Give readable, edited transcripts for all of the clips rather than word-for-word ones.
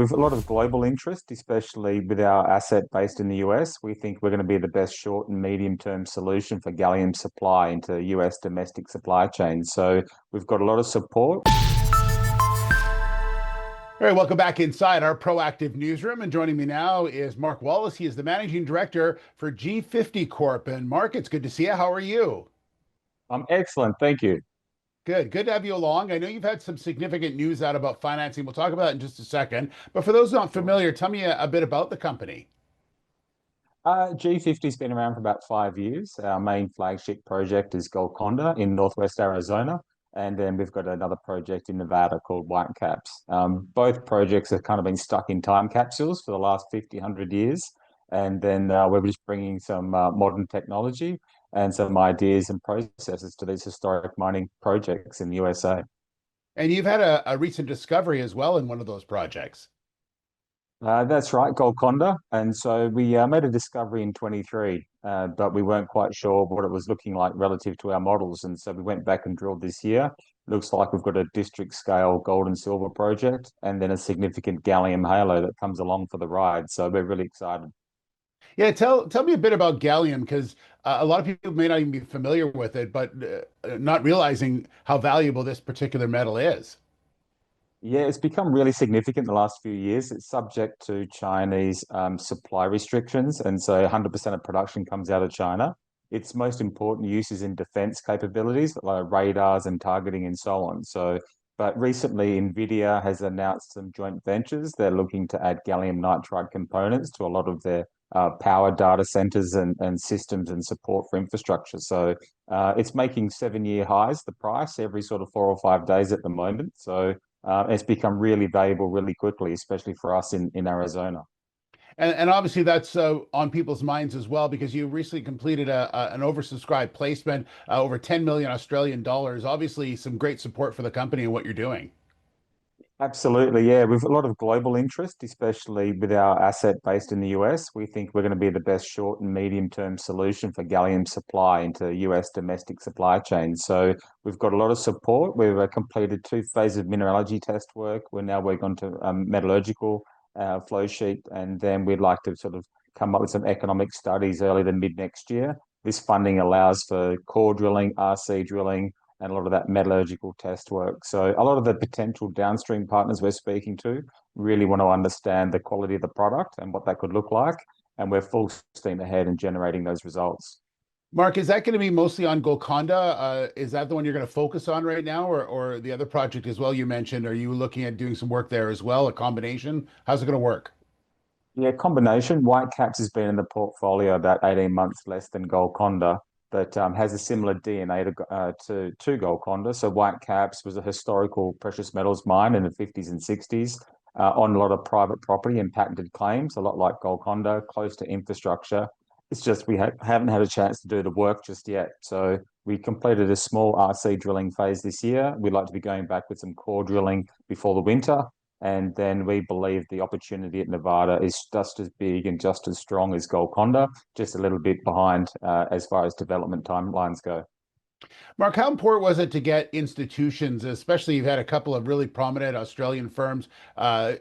we've a lot of global interest, especially with our asset based in the US. We think we're going to be the best short and medium term solution for gallium supply into US domestic supply chains. So we've got a lot of support. All right, welcome back inside our proactive newsroom. And joining me now is Mark Wallace. He is the managing director for G50 Corp. And Mark, it's good to see you. How are you? I'm excellent. Thank you. Good to have you along. I know you've had some significant news out about financing. We'll talk about that in just a second. But for those not familiar, tell me a bit about the company. G50's been around for about 5 years. Our main flagship project is Golconda in northwest Arizona. And then we've got another project in Nevada called Whitecaps. Both projects have kind of been stuck in time capsules for the last 50, 100 years. And then we're just bringing some modern technology and some ideas and processes to these historic mining projects in the USA. And you've had a recent discovery as well in one of those projects. That's right, Golconda. And so we made a discovery in 23, but we weren't quite sure what it was looking like relative to our models. And so we went back and drilled this year. Looks like we've got a district scale gold and silver project and then a significant gallium halo that comes along for the ride. So we're really excited. Yeah, tell me a bit about gallium because a lot of people may not even be familiar with it, but not realizing how valuable this particular metal is. Yeah, it's become really significant the last few years. It's subject to Chinese supply restrictions, and so 100% of production comes out of China. Its most important use is in defense capabilities, like radars and targeting and so on. So, but recently, NVIDIA has announced some joint ventures. They're looking to add gallium nitride components to a lot of their power data centers and systems and support for infrastructure. So it's making 7-year highs, the price, every sort of 4 or 5 days at the moment. So it's become really valuable really quickly, especially for us in Arizona. And obviously that's on people's minds as well because you recently completed an oversubscribed placement, over 10 million Australian dollars. Obviously, some great support for the company and what you're doing. Absolutely, yeah. We've a lot of global interest, especially with our asset based in the US. We think we're going to be the best short and medium term solution for gallium supply into US domestic supply chains. So we've got a lot of support. We've completed 2 phases of mineralogy test work. We're now working on to metallurgical flow sheet, and then we'd like to sort of come up with some economic studies early to mid next year. This funding allows for core drilling, RC drilling, and a lot of that metallurgical test work. So a lot of the potential downstream partners we're speaking to really want to understand the quality of the product and what that could look like. And we're full steam ahead in generating those results. Mark, is that going to be mostly on Golconda? Is that the one you're going to focus on right now, or the other project as well you mentioned? Are you looking at doing some work there as well, a combination? How's it going to work? Yeah, combination. Whitecaps has been in the portfolio about 18 months less than Golconda, but has a similar DNA to Golconda. So Whitecaps was a historical precious metals mine in the 50s and 60s on a lot of private property and patented claims, a lot like Golconda, close to infrastructure. It's just we haven't had a chance to do the work just yet. So we completed a small RC drilling phase this year. We'd like to be going back with some core drilling before the winter. And then we believe the opportunity at Nevada is just as big and just as strong as Golconda, just a little bit behind as far as development timelines go. Mark, how important was it to get institutions, especially you've had a couple of really prominent Australian firms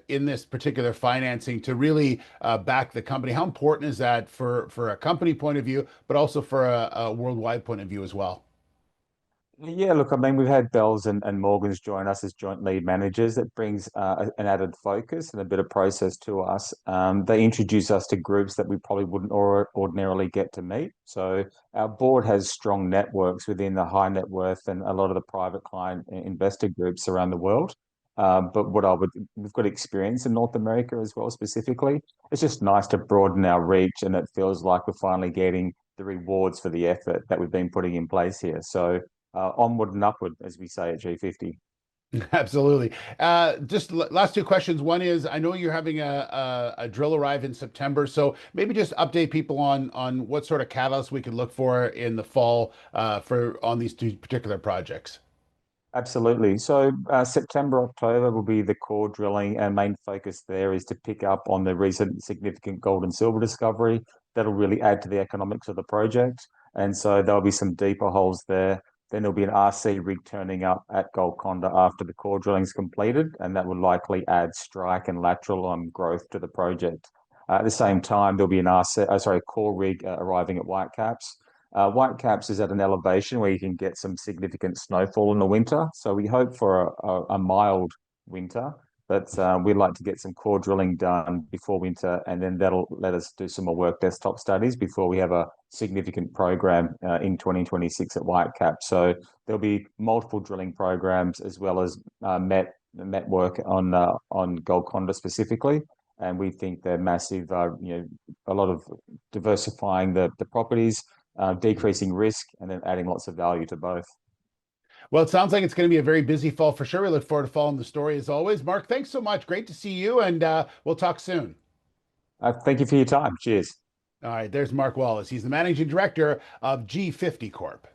in this particular financing to really back the company? How important is that for a company point of view, but also for a worldwide point of view as well? Yeah, look, I mean, we've had Bells and Morgans join us as joint lead managers. That brings an added focus and a bit of process to us. They introduce us to groups that we probably wouldn't ordinarily get to meet. So our board has strong networks within the high net worth and a lot of the private client investor groups around the world. But we've got experience in North America as well, specifically. It's just nice to broaden our reach, and it feels like we're finally getting the rewards for the effort that we've been putting in place here. So onward and upward, as we say at G50. Absolutely. Just last two questions. One is, I know you're having a drill arrive in September, so maybe just update people on what sort of catalysts we can look for in the fall for on these 2 particular projects. Absolutely. So September, October will be the core drilling, and main focus there is to pick up on the recent significant gold and silver discovery. That'll really add to the economics of the project. And so there'll be some deeper holes there. Then there'll be an RC rig turning up at Golconda after the core drilling is completed, and that will likely add strike and lateral growth to the project. At the same time, there'll be an core rig arriving at Whitecaps. Whitecaps is at an elevation where you can get some significant snowfall in the winter. So we hope for a mild winter, but we'd like to get some core drilling done before winter, and then that'll let us do some more work desktop studies before we have a significant program in 2026 at Whitecap. So there'll be multiple drilling programs as well as met work on Golconda specifically. And we think they're massive, a lot of diversifying the properties, decreasing risk, and then adding lots of value to both. Well, it sounds like it's going to be a very busy fall for sure. We look forward to following the story as always. Mark, thanks so much. Great to see you, and we'll talk soon. Thank you for your time. Cheers. All right, there's Mark Wallace. He's the managing director of G50 Corp.